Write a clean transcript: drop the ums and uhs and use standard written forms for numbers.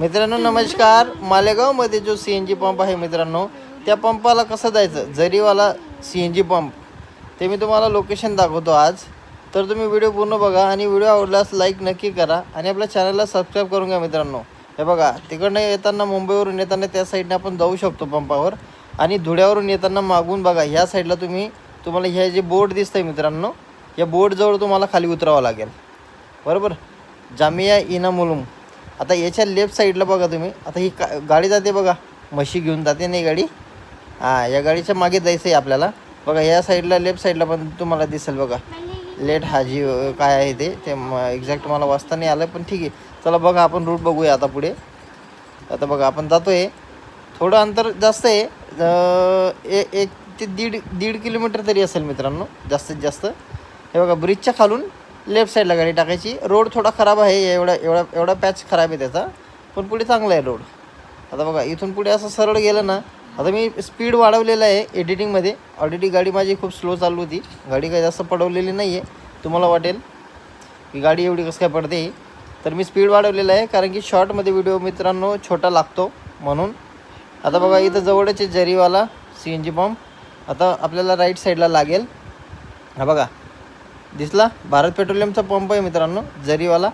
मित्रांनो नमस्कार. मालेगावमध्ये जो CNG पंप आहे मित्रांनो, त्या पंपाला कसं जायचं, जरीवाला CNG पंप, ते मी तुम्हाला लोकेशन दाखवतो आज. तर तुम्ही व्हिडिओ पूर्ण बघा आणि व्हिडिओ आवडल्यास लाईक नक्की करा आणि आपल्या चॅनलला सबस्क्राईब करून घ्या मित्रांनो. हे बघा, तिकडनं येताना मुंबईवरून येताना त्या साईडने आपण जाऊ शकतो पंपावर, आणि धुळ्यावरून येताना मागून बघा ह्या साईडला तुम्हाला हे जे बोर्ड दिसतंय मित्रांनो, या बोर्डजवळ तुम्हाला खाली उतरावं लागेल, बरोबर. जामिया इनामुलुम. आता याच्या लेफ्ट साईडला बघा तुम्ही, आता ही गाडी जाते बघा, म्हशी घेऊन जाते नाही गाडी. हां, या गाडीच्या मागे जायचं आहे आपल्याला. बघा या साईडला लेफ्ट साईडला पण तुम्हाला दिसेल बघा, लेट हाजी काय आहे ते एक्झॅक्ट मला वाचता नाही आलं, पण ठीक आहे. चला बघा आपण रूट बघूया आता पुढे. आता बघा आपण जातो आहे, थोडं अंतर जास्त आहे, 1 ते दीड किलोमीटर तरी असेल मित्रांनो जास्तीत जास्त. हे बघा ब्रिजच्या खालून लेफ्ट साईडला गाडी टाकायची. रोड थोडा खराब आहे, एवढा पॅच खराब आहे त्याचा, पण पुढे चांगला आहे रोड. आता बघा इथून पुढे असं सरळ गेलं ना, आता मी स्पीड वाढवलेलं आहे एडिटिंगमध्ये. ऑलरेडी गाडी माझी खूप स्लो चालू होती, गाडी काही जास्त पडवलेली नाही आहे. तुम्हाला वाटेल की गाडी एवढी कसं काय पडते, तर मी स्पीड वाढवलेलं आहे कारण की शॉर्टमध्ये व्हिडिओ मित्रांनो छोटा लागतो म्हणून. आता बघा इथं जवळच आहे जरीवाला CNG पंप. आता आपल्याला राईट साईडला लागेल, हा बघा दिसला, भारत पेट्रोलियमचा पंप आहे मित्रांनो जरीवाला.